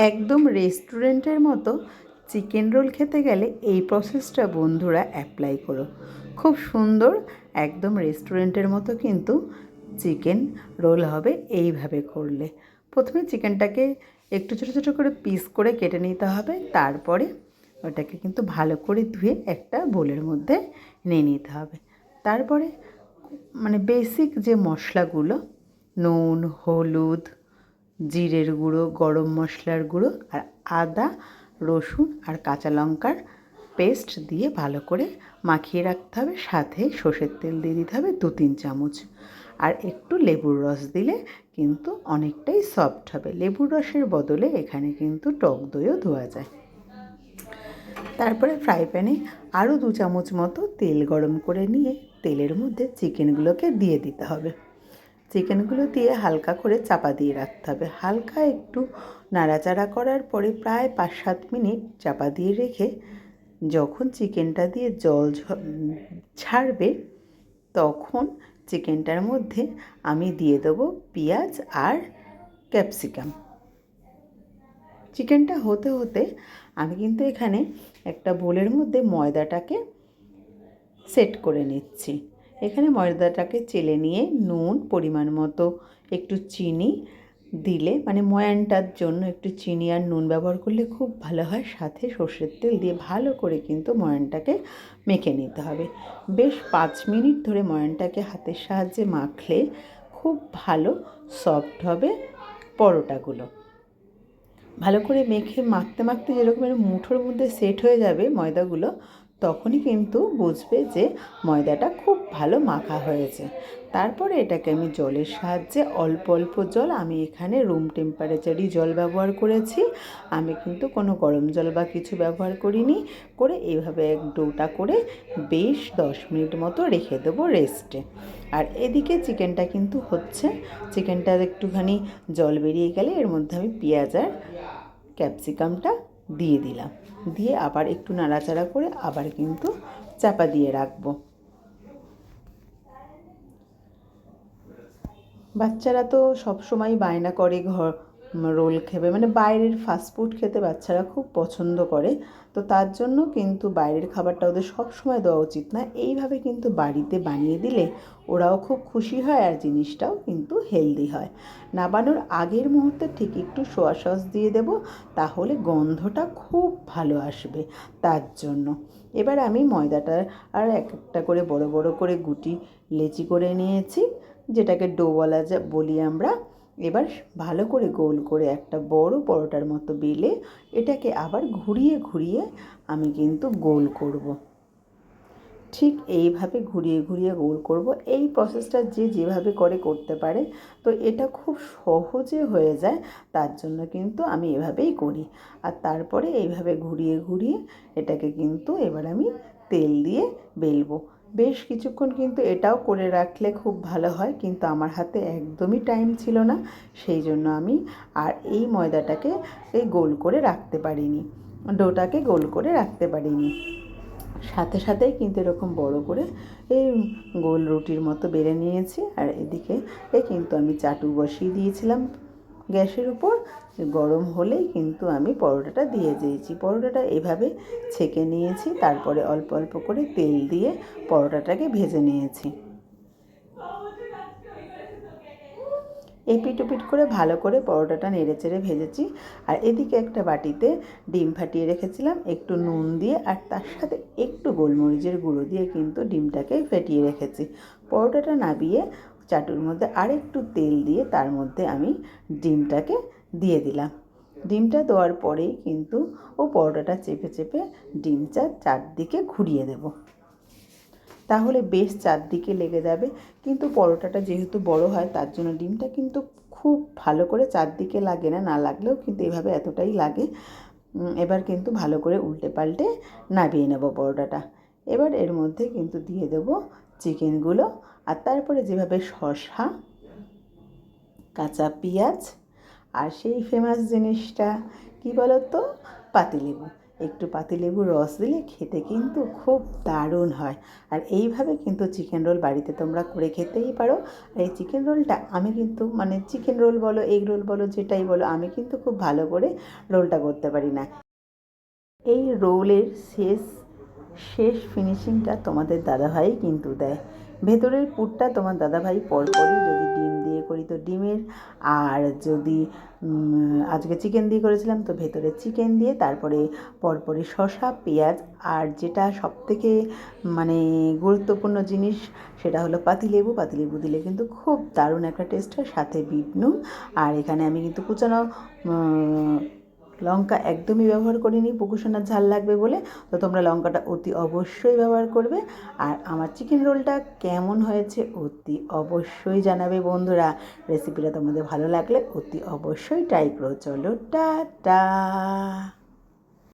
একদম রেস্টুরেন্টের মতো চিকেন রোল খেতে গেলে এই প্রসেসটা বন্ধুরা অ্যাপ্লাই করো। খুব সুন্দর, একদম রেস্টুরেন্টের মতো কিন্তু চিকেন রোল হবে এইভাবে করলে। প্রথমে চিকেনটাকে একটু ছোটো ছোটো করে পিস করে কেটে নিতে হবে, তারপরে ওটাকে কিন্তু ভালো করে ধুয়ে একটা বোলের মধ্যে নিয়ে নিতে হবে। তারপরে বেসিক যে মশলাগুলো, নুন, হলুদ, জিরের গুঁড়ো, গরম মশলার গুঁড়ো আর আদা, রসুন আর কাঁচা লঙ্কার পেস্ট দিয়ে ভালো করে মাখিয়ে রাখতে হবে। সাথে সর্ষের তেল দিয়ে দিতে হবে 2-3 চামচ, আর একটু লেবুর রস দিলে কিন্তু অনেকটাই সফট হবে। লেবুর রসের বদলে এখানে কিন্তু টক দইও দেওয়া যায়। তারপরে ফ্রাই প্যানে আরও 2 চামচ মতো তেল গরম করে নিয়ে তেলের মধ্যে চিকেনগুলোকে দিয়ে দিতে হবে। চিকেনগুলো দিয়ে হালকা করে চাপা দিয়ে রাখতে হবে। হালকা একটু নাড়াচাড়া করার পরে প্রায় 5-7 মিনিট চাপা দিয়ে রেখে যখন চিকেনটা দিয়ে জল ছাড়বে তখন চিকেনটার মধ্যে আমি দিয়ে দেবো পেঁয়াজ আর ক্যাপসিকাম। চিকেনটা হতে হতে আমি কিন্তু এখানে একটা বোলের মধ্যে ময়দাটাকে সেট করে নিচ্ছি। এখানে ময়দাটাকে চেলে নিয়ে নুন পরিমাণ মতো, একটু চিনি দিলে ময়ানটার জন্য একটু চিনি আর নুন ব্যবহার করলে খুব ভালো হয়। সাথে সর্ষের তেল দিয়ে ভালো করে কিন্তু ময়ানটাকে মেখে নিতে হবে। বেশ 5 মিনিট ধরে ময়ানটাকে হাতের সাহায্যে মাখলে খুব ভালো সফট হবে পরোটাগুলো। ভালো করে মেখে মাখতে মাখতে যেরকমের মুঠোর মধ্যে সেট হয়ে যাবে ময়দাগুলো, তখনই কিন্তু বুঝবে যে ময়দাটা খুব ভালো মাখা হয়েছে। তারপরে এটাকে আমি জলের সাহায্যে অল্প অল্প জল, আমি এখানে রুম টেম্পারেচারই জল ব্যবহার করেছি, আমি কিন্তু কোনো গরম জল বা কিছু ব্যবহার করিনি, করে এইভাবে এক ডোটা করে বেশ 10 মিনিট মতো রেখে দেবো রেস্টে। আর এদিকে চিকেনটা কিন্তু হচ্ছে, চিকেনটার একটুখানি জল বেরিয়ে গেলে এর মধ্যে আমি পেঁয়াজ আর ক্যাপসিকামটা দিয়ে দিলাম, দিয়ে আবার একটু নাড়াচাড়া করে আবার কিন্তু চাপা দিয়ে রাখবো। বাচ্চারা তো সবসময় বায়না করে রোল খেবে, বাইরের ফাস্টফুড খেতে বাচ্চারা খুব পছন্দ করে। তো তার জন্য কিন্তু বাইরের খাবারটা ওদের সব সময় দেওয়া উচিত না। এইভাবে কিন্তু বাড়িতে বানিয়ে দিলে ওরাও খুব খুশি হয় আর জিনিসটাও কিন্তু হেলদি হয়। নামানোর আগের মুহূর্তে ঠিক একটু সোয়া সস দিয়ে দেব, তাহলে গন্ধটা খুব ভালো আসবে তার জন্য। এবার আমি ময়দাটা আর একটা করে বড় বড় করে গুটি লেচি করে নিয়েছি, যেটাকে ডো বলি আমরা। এবার ভালো করে গোল করে একটা বড় পরোটার মতো বেলে এটাকে আবার ঘুরিয়ে ঘুরিয়ে আমি কিন্তু গোল করব। ঠিক এইভাবে ঘুরিয়ে ঘুরিয়ে গোল করব। এই প্রসেসটা যে যেভাবে করে করতে পারে, তো এটা খুব সহজে হয়ে যায়, তার জন্য কিন্তু আমি এভাবেই করি। আর তারপরে এইভাবে ঘুরিয়ে ঘুরিয়ে এটাকে কিন্তু এবার আমি তেল দিয়ে বেলবো। বেশ কিছুক্ষণ কিন্তু এটাও করে রাখলে খুব ভালো হয়, কিন্তু আমার হাতে একদমই টাইম ছিল না, সেই জন্য আমি আর এই ময়দাটাকে গোল করে রাখতে পারিনি, ডোটাকে গোল করে রাখতে পারিনি। সাথে সাথেই কিন্তু এরকম বড় করে এই গোল রুটির মতো বেলে নিয়েছি। আর এদিকে কিন্তু আমি চাটু বসিয়ে দিয়েছিলাম গ্যাসের উপর, গরম হলেই কিন্তু আমি পরোটাটা দিয়ে দিয়েছি। পরোটাটা এভাবে ছেঁকে নিয়েছি, তারপরে অল্প অল্প করে তেল দিয়ে পরোটাটাকে ভেজে নিয়েছি। এপিট ওপিট করে ভালো করে পরোটাটা নেড়ে চেড়ে ভেজেছি। আর এদিকে একটা বাটিতে ডিম ফাটিয়ে রেখেছিলাম একটু নুন দিয়ে, আর তার সাথে একটু গোলমরিচের গুঁড়ো দিয়ে কিন্তু ডিমটাকে ফেটিয়ে রেখেছি। পরোটাটা নাবিয়ে চাটুর মধ্যে আরেকটু তেল দিয়ে তার মধ্যে আমি ডিমটাকে দিয়ে দিলাম। ডিমটা দেওয়ার পরেই কিন্তু পরোটাটা চেপে চেপে ডিমটা চারদিকে ঘুরিয়ে দেব, তাহলে বেশ চারদিকে লেগে যাবে। কিন্তু পরোটাটা যেহেতু বড় হয় তার জন্য ডিমটা কিন্তু খুব ভালো করে চারদিকে লাগে না, না লাগলেও কিন্তু এভাবে এতটাই লাগে। এবার কিন্তু ভালো করে উল্টে পাল্টে নামিয়ে নেব পরোটাটা। এবার এর মধ্যে কিন্তু দিয়ে দেব চিকেনগুলো, আর তারপরে যেভাবে শসা, কাঁচা পেঁয়াজ আর সেই ফেমাস জিনিসটা কী বলো তো, পাতিলেবু, একটু পাতিলেবুর রস দিলে খেতে কিন্তু খুব দারুণ হয়। আর এইভাবে কিন্তু চিকেন রোল বাড়িতে তোমরা করে খেতেই পারো। আর এই চিকেন রোলটা আমি কিন্তু মানে চিকেন রোল বলো, এগ রোল বলো, যেটাই বলো, আমি কিন্তু খুব ভালো করে রোলটা করতে পারি না। এই রোলের শেষ ফিনিশিংটা তোমাদের দাদাভাই কিন্তু দেয়। ভেতরের পুরটা তোমার দাদাভাই পরপরই, যদি ডিম দিয়ে করি তো ডিমের, আর যদি আজকে চিকেন দিয়ে করেছিলাম তো ভেতরে চিকেন দিয়ে, তারপরে পরপরই শসা, পেঁয়াজ, আর যেটা সবথেকে মানে গুরুত্বপূর্ণ জিনিস সেটা হলো পাতিলেবু। পাতিলেবু দিলে কিন্তু খুব দারুণ একটা টেস্ট হয়, সাথে বিট নুন। আর এখানে আমি কিন্তু কুচানো লঙ্কা একদমই ব্যবহার করিনি, পুকুসোনার ঝাল লাগবে বলে। তো তোমরা লঙ্কাটা অতি অবশ্যই ব্যবহার করবে। আর আমার চিকেন রোলটা কেমন হয়েছে অতি অবশ্যই জানাবে বন্ধুরা। রেসিপিটা তোমাদের ভালো লাগলে অতি অবশ্যই ট্রাই করো। চলো টাটা।